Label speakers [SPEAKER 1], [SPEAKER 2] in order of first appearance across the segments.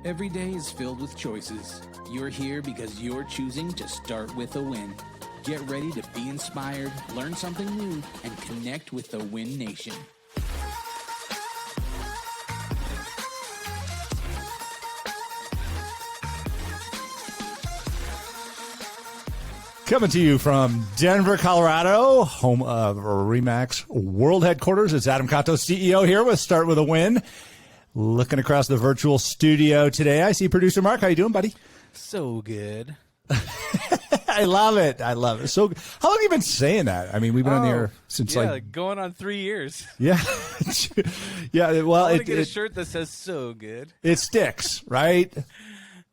[SPEAKER 1] Every day is filled with choices. You're here because you're choosing to start with a win. Get ready to be inspired, learn something new, and connect with the Win Nation.
[SPEAKER 2] Coming to you from Denver, Colorado, home of RE/MAX World Headquarters. It's Adam Contos, CEO, here with Start With a Win. Looking across the virtual studio today, I see producer Mark. How you doing, buddy?
[SPEAKER 1] So good.
[SPEAKER 2] I love it. I love it. So, how long have you been saying that? I mean, we've been on the air since
[SPEAKER 3] going on 3 years.
[SPEAKER 2] Yeah. Yeah. Well,
[SPEAKER 3] I want to get a shirt that says "so good."
[SPEAKER 2] It sticks, right?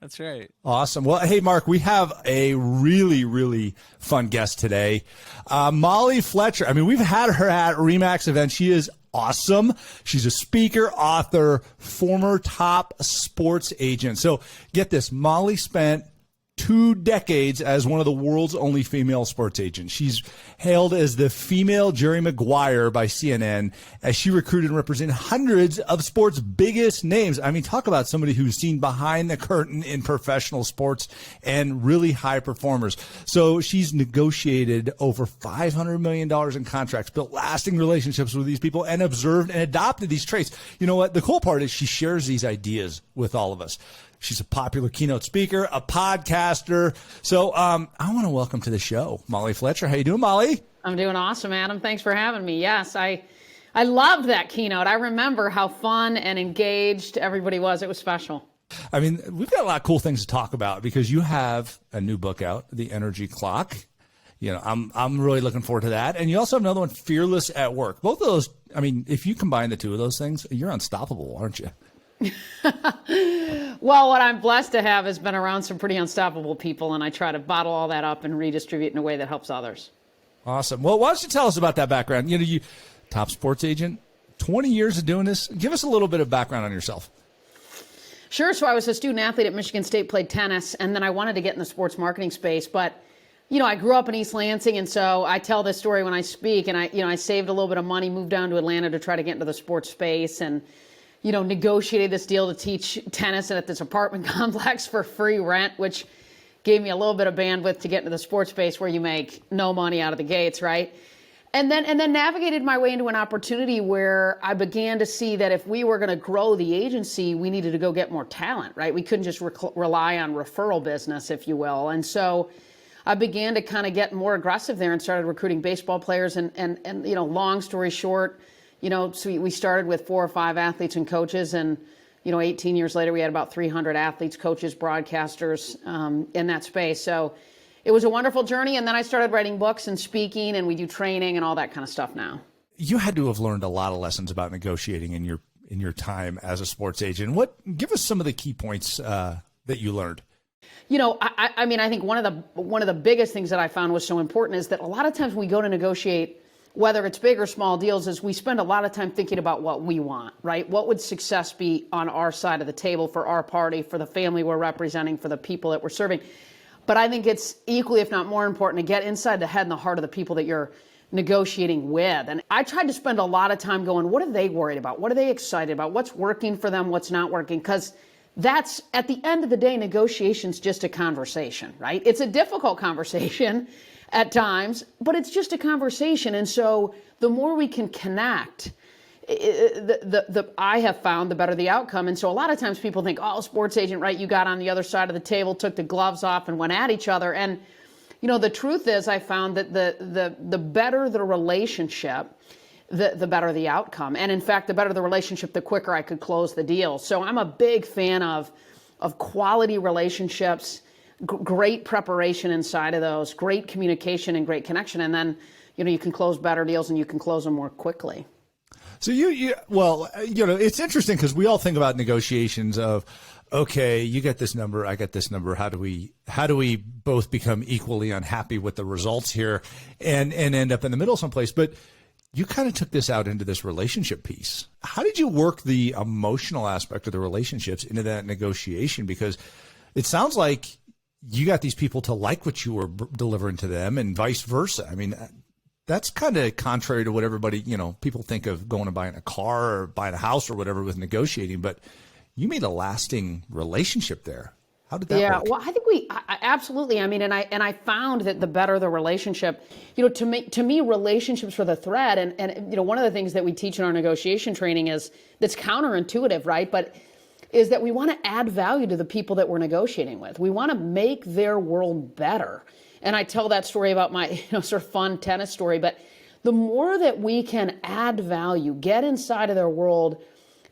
[SPEAKER 3] That's right.
[SPEAKER 2] Awesome. Well, hey, Mark, we have a really, really fun guest today. Molly Fletcher. I mean, we've had her at RE/MAX events. She is awesome. She's a speaker, author, former top sports agent. So get this, Molly spent 2 decades as one of the world's only female sports agents. She's hailed as the female Jerry Maguire by CNN as she recruited and represented hundreds of sports' biggest names. I mean, talk about somebody who's seen behind the curtain in professional sports and really high performers. So she's negotiated over $500 million in contracts, built lasting relationships with these people, and observed and adopted these traits. You know what? The cool part is she shares these ideas with all of us. She's a popular keynote speaker, a podcaster. So I want to welcome to the show, Molly Fletcher. How you doing, Molly?
[SPEAKER 4] I'm doing awesome, Adam. Thanks for having me. Yes, I loved that keynote. I remember how fun and engaged everybody was. It was special.
[SPEAKER 2] I mean, we've got a lot of cool things to talk about because you have a new book out, The Energy Clock. You know, I'm really looking forward to that. And you also have another one, Fearless at Work. Both of those, I mean, if you combine the two of those things, you're unstoppable, aren't you?
[SPEAKER 4] Well, what I'm blessed to have has been around some pretty unstoppable people, and I try to bottle all that up and redistribute in a way that helps others.
[SPEAKER 2] Awesome. Well, why don't you tell us about that background? You know, you top sports agent, 20 years of doing this. Give us a little bit of background on yourself.
[SPEAKER 4] Sure. So I was a student athlete at Michigan State, played tennis, and then I wanted to get in the sports marketing space. But, you know, I grew up in East Lansing, and so I tell this story when I speak, and I saved a little bit of money, moved down to Atlanta to try to get into the sports space, and negotiated this deal to teach tennis at this apartment complex for free rent, which gave me a little bit of bandwidth to get into the sports space where you make no money out of the gates, right? And then navigated my way into an opportunity where I began to see that if we were going to grow the agency, we needed to go get more talent, right? We couldn't just rely on referral business, if you will. And so I began to kind of get more aggressive there and started recruiting baseball players. And long story short, so we started with 4 or 5 athletes and coaches, and 18 years later, we had about 300 athletes, coaches, broadcasters in that space. So it was a wonderful journey, and then I started writing books and speaking, and we do training and all that kind of stuff now.
[SPEAKER 2] You had to have learned a lot of lessons about negotiating in your time as a sports agent. Give us some of the key points that you learned.
[SPEAKER 4] I mean, I think one of the biggest things that I found was so important is that a lot of times when we go to negotiate, whether it's big or small deals, is we spend a lot of time thinking about what we want, right? What would success be on our side of the table for our party, for the family we're representing, for the people that we're serving? But I think it's equally, if not more important, to get inside the head and the heart of the people that you're negotiating with. And I tried to spend a lot of time going, what are they worried about? What are they excited about? What's working for them? What's not working? Because that's, at the end of the day, negotiation's just a conversation, right? It's a difficult conversation at times, but it's just a conversation. And so the more we can connect, I have found the better the outcome. And so a lot of times people think, oh, sports agent, right? You got on the other side of the table, took the gloves off and went at each other. And, the truth is I found that the better the relationship, the better the outcome. And in fact, the better the relationship, the quicker I could close the deal. So I'm a big fan of quality relationships, great preparation inside of those, great communication and great connection. And then, you can close better deals and you can close them more quickly.
[SPEAKER 2] So it's interesting because we all think about negotiations of, okay, you get this number, I get this number. How do we both become equally unhappy with the results here and end up in the middle someplace? But you kind of took this out into this relationship piece. How did you work the emotional aspect of the relationships into that negotiation? Because it sounds like you got these people to like what you were delivering to them and vice versa. I mean, that's kind of contrary to what everybody, people think of going and buying a car or buying a house or whatever with negotiating. But you made a lasting relationship there. How did that work?
[SPEAKER 4] Well, I think absolutely. I mean, and I found that the better the relationship, to me, relationships are the thread. And one of the things that we teach in our negotiation training is that's counterintuitive, right? But is that we want to add value to the people that we're negotiating with. We want to make their world better. And I tell that story about my sort of fun tennis story. But the more that we can add value, get inside of their world,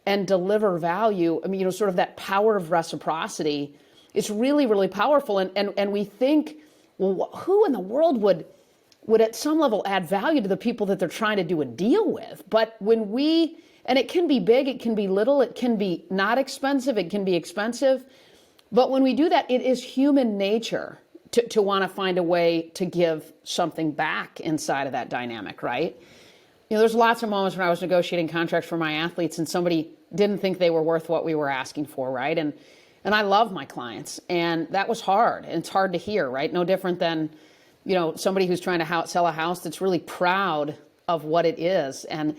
[SPEAKER 4] and deliver value, I mean, sort of that power of reciprocity. It's really, really powerful. And we think, well, who in the world would at some level add value to the people that they're trying to do a deal with? But and it can be big, it can be little, it can be not expensive, it can be expensive. But when we do that, it is human nature to want to find a way to give something back inside of that dynamic, right? There's lots of moments when I was negotiating contracts for my athletes and somebody didn't think they were worth what we were asking for, right? And I love my clients, and that was hard, and it's hard to hear, right? No different than, somebody who's trying to sell a house that's really proud of what it is, and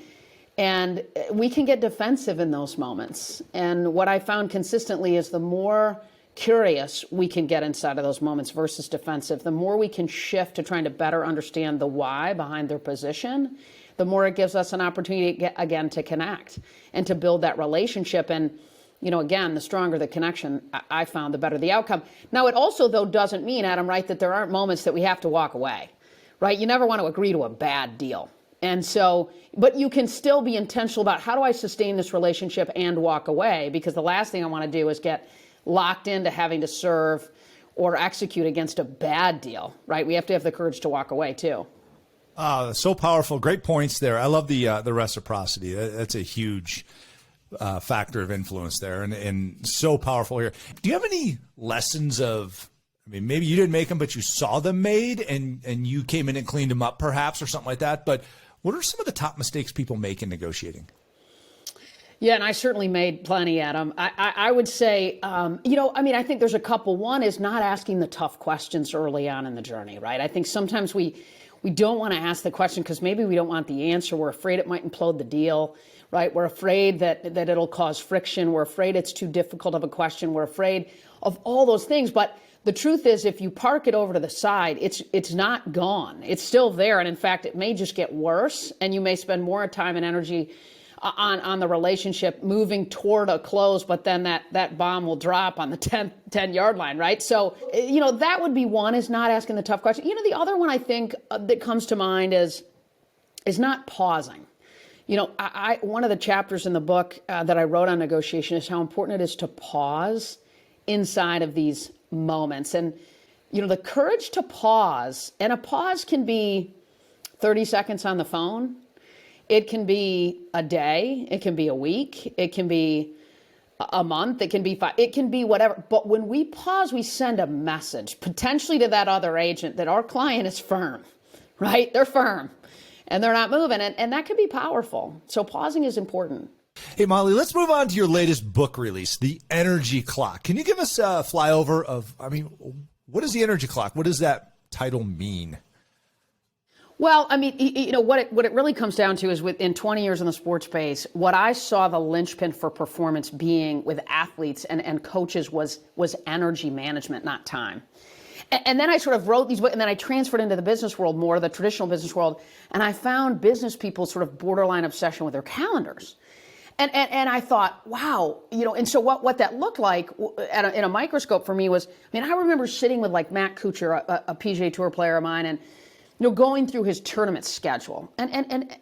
[SPEAKER 4] we can get defensive in those moments. And what I found consistently is the more curious we can get inside of those moments versus defensive, the more we can shift to trying to better understand the why behind their position, the more it gives us an opportunity, again, to connect and to build that relationship. And again, the stronger the connection, I found, the better the outcome. Now, it also, though, doesn't mean, Adam, right, that there aren't moments that we have to walk away, right? You never want to agree to a bad deal. And so, but you can still be intentional about how do I sustain this relationship and walk away? Because the last thing I want to do is get locked into having to serve or execute against a bad deal, right? We have to have the courage to walk away, too.
[SPEAKER 2] So powerful. Great points there. I love the reciprocity. That's a huge factor of influence there, and so powerful here. Do you have any lessons of, maybe you didn't make them, but you saw them made and you came in and cleaned them up perhaps, or something like that? But what are some of the top mistakes people make in negotiating?
[SPEAKER 4] Yeah, and I certainly made plenty, Adam. I would say, I think there's a couple. One is not asking the tough questions early on in the journey, right? I think sometimes we don't want to ask the question because maybe we don't want the answer. We're afraid it might implode the deal, right? We're afraid that it'll cause friction. We're afraid it's too difficult of a question. We're afraid of all those things. But the truth is, if you park it over to the side, it's not gone. It's still there. And in fact, it may just get worse. And you may spend more time and energy on the relationship moving toward a close, but then that bomb will drop on the 10-yard line, right? So, that would be one, is not asking the tough question. The other one I think that comes to mind is not pausing. One of the chapters in the book that I wrote on negotiation is how important it is to pause inside of these moments. And, the courage to pause, and a pause can be 30 seconds on the phone. It can be a day, it can be a week, it can be a month, it can be 5, it can be whatever. But when we pause, we send a message, potentially to that other agent, that our client is firm, right? They're firm and they're not moving. And that can be powerful. So pausing is important.
[SPEAKER 2] Hey, Molly, let's move on to your latest book release, The Energy Clock. Can you give us a flyover of, what is the energy clock? What does that title mean?
[SPEAKER 4] Well, what it really comes down to is within 20 years in the sports space, what I saw the linchpin for performance being with athletes and coaches was energy management, not time. And then I sort of wrote these books, and then I transferred into the business world more, the traditional business world, and I found business people sort of borderline obsession with their calendars. And I thought, wow, and so what that looked like in a microscope for me was, I remember sitting with like Matt Kuchar, a PGA Tour player of mine, and going through his tournament schedule. And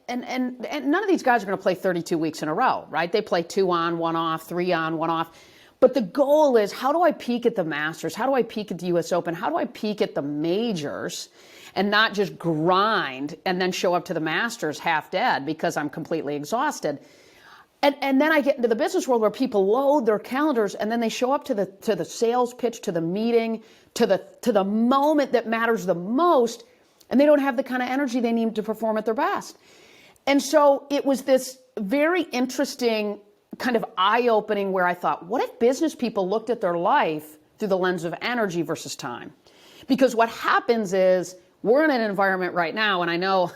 [SPEAKER 4] none of these guys are going to play 32 weeks in a row, right? They play 2 on, 1 off, 3 on, 1 off. But the goal is, how do I peak at the Masters? How do I peak at the U.S. Open? How do I peak at the majors and not just grind and then show up to the Masters half dead because I'm completely exhausted? And then I get into the business world where people load their calendars and then they show up to the sales pitch, to the meeting, to the moment that matters the most, and they don't have the kind of energy they need to perform at their best. And so it was this very interesting kind of eye-opening where I thought, what if business people looked at their life through the lens of energy versus time? Because what happens is, we're in an environment right now, and I know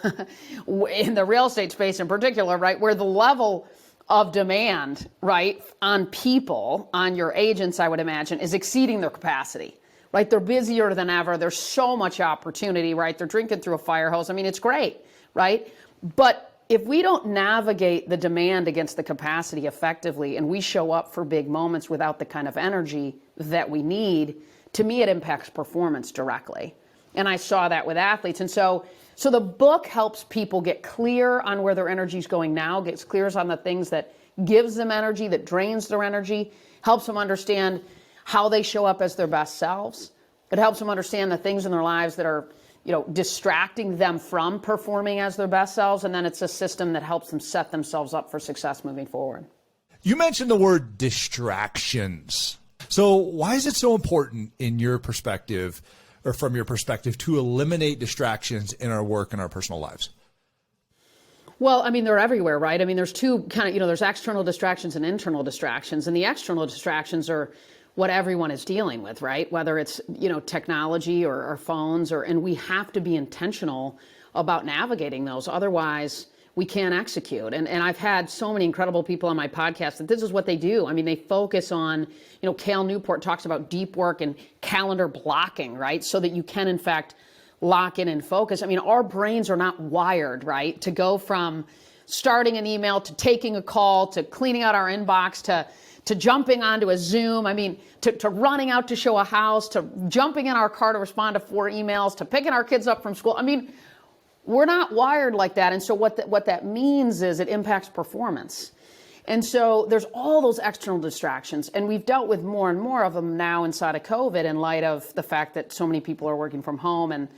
[SPEAKER 4] in the real estate space in particular, right, where the level of demand, right, on people, on your agents, I would imagine, is exceeding their capacity, right? They're busier than ever. There's so much opportunity, right? They're drinking through a fire hose. I mean, it's great, right? But if we don't navigate the demand against the capacity effectively, and we show up for big moments without the kind of energy that we need, to me, it impacts performance directly. And I saw that with athletes. And so the book helps people get clear on where their energy is going now, gets clear on the things that gives them energy, that drains their energy, helps them understand how they show up as their best selves. It helps them understand the things in their lives that are, distracting them from performing as their best selves. And then it's a system that helps them set themselves up for success moving forward.
[SPEAKER 2] You mentioned the word distractions. So why is it so important in your perspective, or from your perspective, to eliminate distractions in our work and our personal lives?
[SPEAKER 4] Well, I mean, they're everywhere, right? I mean, there's two kind of, there's external distractions and internal distractions. And the external distractions are what everyone is dealing with, right? Whether it's, technology or phones, and we have to be intentional about navigating those. Otherwise, we can't execute. And I've had so many incredible people on my podcast that this is what they do. I mean, they focus on, Cal Newport talks about deep work and calendar blocking, right? So that you can, in fact, lock in and focus. I mean, our brains are not wired, right, to go from starting an email to taking a call to cleaning out our inbox to jumping onto a Zoom. I mean, to running out to show a house, to jumping in our car to respond to 4 emails, to picking our kids up from school. I mean, we're not wired like that. And so what that means is it impacts performance. And so there's all those external distractions. And we've dealt with more and more of them now inside of COVID in light of the fact that so many people are working from home and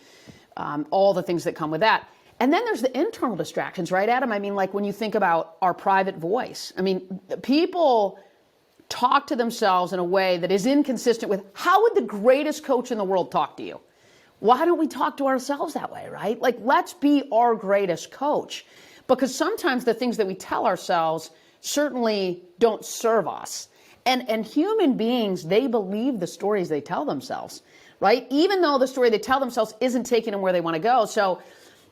[SPEAKER 4] all the things that come with that. And then there's the internal distractions, right, Adam? I mean, like when you think about our private voice, I mean, people talk to themselves in a way that is inconsistent with how would the greatest coach in the world talk to you? Why don't we talk to ourselves that way, right? Like, let's be our greatest coach. Because sometimes the things that we tell ourselves certainly don't serve us. And human beings, they believe the stories they tell themselves, right? Even though the story they tell themselves isn't taking them where they want to go. So,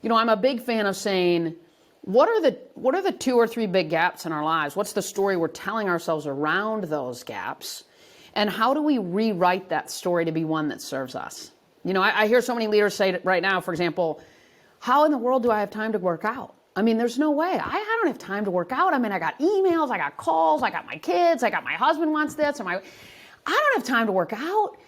[SPEAKER 4] I'm a big fan of saying, what are the 2 or 3 big gaps in our lives? What's the story we're telling ourselves around those gaps? And how do we rewrite that story to be one that serves us? I hear so many leaders say it right now, for example, how in the world do I have time to work out? I mean, there's no way. I don't have time to work out. I mean, I got emails, I got calls, I got my kids, I got my husband wants this, I don't have time to work out.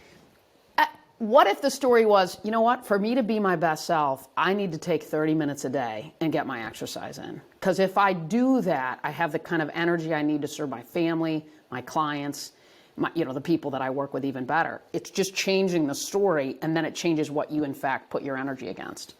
[SPEAKER 4] What if the story was, for me to be my best self, I need to take 30 minutes a day and get my exercise in. Because if I do that, I have the kind of energy I need to serve my family, my clients, the people that I work with even better. It's just changing the story, and then it changes what you, in fact, put your energy against.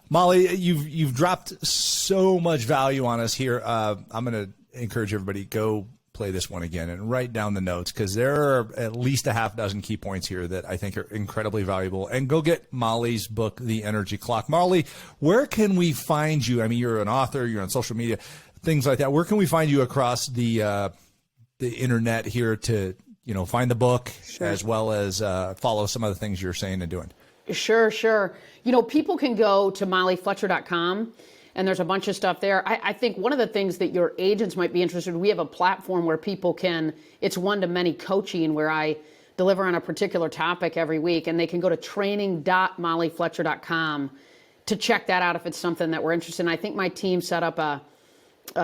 [SPEAKER 2] Molly, you've dropped so much value on us here. I'm going to encourage everybody, go play this one again and write down the notes, because there are at least a half dozen key points here that I think are incredibly valuable. And go get Molly's book, The Energy Clock. Molly, where can we find you? I mean, you're an author, you're on social media, things like that. Where can we find you across the internet here to, find the book, sure, as well as follow some of the things you're saying and doing?
[SPEAKER 4] Sure. People can go to mollyfletcher.com, and there's a bunch of stuff there. I think one of the things that your agents might be interested in, we have a platform where people can, it's one-to-many coaching where I deliver on a particular topic every week, and they can go to training.mollyfletcher.com to check that out if it's something that we're interested in. I think my team set up a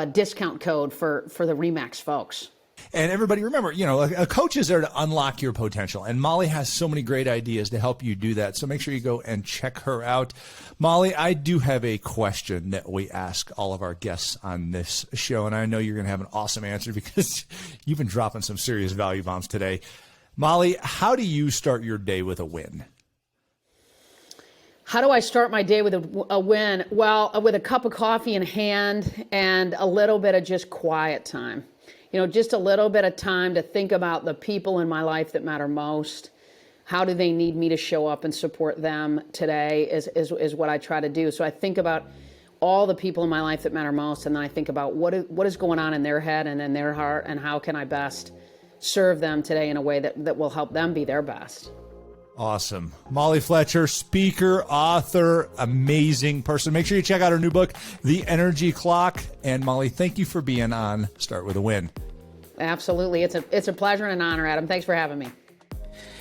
[SPEAKER 4] discount code for the RE/MAX folks.
[SPEAKER 2] And everybody remember, a coach is there to unlock your potential. And Molly has so many great ideas to help you do that. So make sure you go and check her out. Molly, I do have a question that we ask all of our guests on this show. And I know you're going to have an awesome answer because you've been dropping some serious value bombs today. Molly, how do you start your day with a win?
[SPEAKER 4] How do I start my day with a win? Well, with a cup of coffee in hand and a little bit of just quiet time. Just a little bit of time to think about the people in my life that matter most. How do they need me to show up and support them today is what I try to do. So I think about all the people in my life that matter most, and then I think about what is going on in their head and in their heart, and how can I best serve them today in a way that will help them be their best.
[SPEAKER 2] Awesome. Molly Fletcher, speaker, author, amazing person. Make sure you check out her new book, The Energy Clock. And Molly, thank you for being on Start With a Win.
[SPEAKER 4] Absolutely. It's a pleasure and an honor, Adam. Thanks for having me.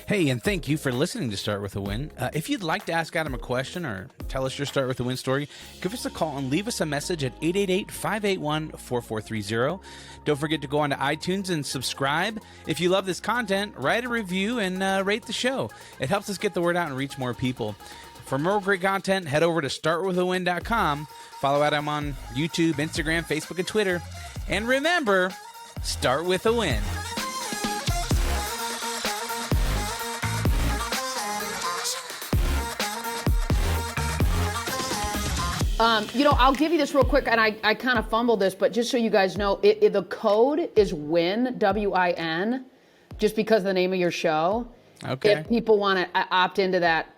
[SPEAKER 3] Hey, and thank you for listening to Start With a Win. If you'd like to ask Adam a question or tell us your Start With a Win story, give us a call and leave us a message at 888-581-4430. Don't forget to go onto iTunes and subscribe. If you love this content, write a review and rate the show. It helps us get the word out and reach more people. For more great content, head over to startwithawin.com. Follow Adam on YouTube, Instagram, Facebook, and Twitter. And remember, start with a win.
[SPEAKER 4] I'll give you this real quick, and I kind of fumbled this, but just so you guys know, the code is WIN, W-I-N, just because of the name of your show.
[SPEAKER 3] Okay.
[SPEAKER 4] If people want to opt into that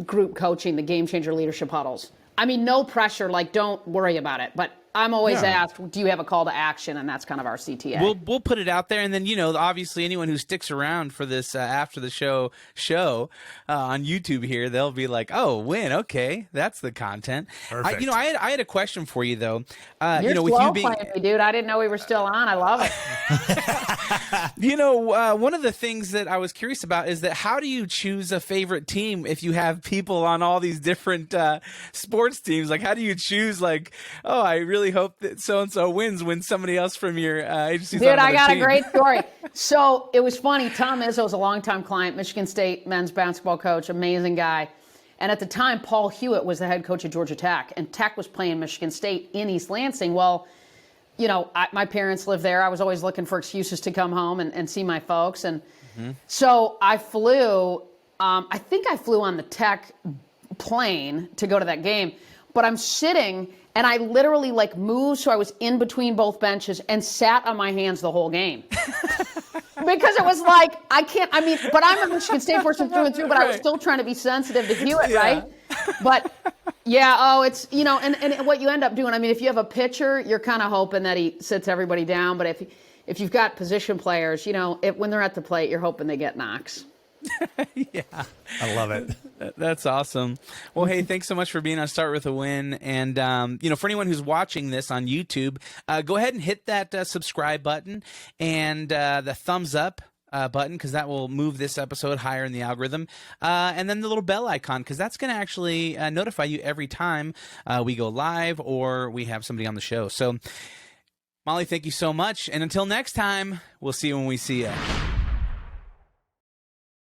[SPEAKER 4] group coaching, the Game Changer Leadership Huddles. I mean, no pressure, don't worry about it, but I'm always asked, do you have a call to action? And that's kind of our CTA.
[SPEAKER 3] We'll put it out there, and then obviously anyone who sticks around for this after the show on YouTube here, they'll be like, "Oh, win, okay, that's the content."
[SPEAKER 2] Perfect.
[SPEAKER 3] I had a question for you though.
[SPEAKER 4] You're
[SPEAKER 3] with
[SPEAKER 4] slow
[SPEAKER 3] you being,
[SPEAKER 4] playing me, dude. I didn't know we were still on. I love it.
[SPEAKER 3] one of the things that I was curious about is that how do you choose a favorite team if you have people on all these different sports teams? Like, how do you choose? Like, oh, I really hope that so-and-so wins when somebody else from your agency's on
[SPEAKER 4] Dude, I
[SPEAKER 3] another
[SPEAKER 4] got
[SPEAKER 3] team.
[SPEAKER 4] a great story. So it was funny. Tom Izzo's a longtime client, Michigan State men's basketball coach, amazing guy. And at the time, Paul Hewitt was the head coach at Georgia Tech, and Tech was playing Michigan State in East Lansing. Well, my parents lived there. I was always looking for excuses to come home and see my folks. And so I flew, I think I flew on the Tech plane to go to that game. But I'm sitting, and I literally moved so I was in between both benches and sat on my hands the whole game. Because it was but I'm a Michigan State person through and through, but I was still trying to be sensitive to Hewitt, right? But it's, and what you end up doing, if you have a pitcher, you're kind of hoping that he sits everybody down. But if you've got position players, when they're at the plate, you're hoping they get knocks.
[SPEAKER 3] Yeah.
[SPEAKER 2] I love it.
[SPEAKER 3] That's awesome. Well, hey, thanks so much for being on Start With a Win. And, for anyone who's watching this on YouTube, go ahead and hit that subscribe button and the thumbs up button, because that will move this episode higher in the algorithm. And then the little bell icon, because that's going to actually notify you every time we go live or we have somebody on the show. So, Molly, thank you so much. And until next time, we'll see you when we see you.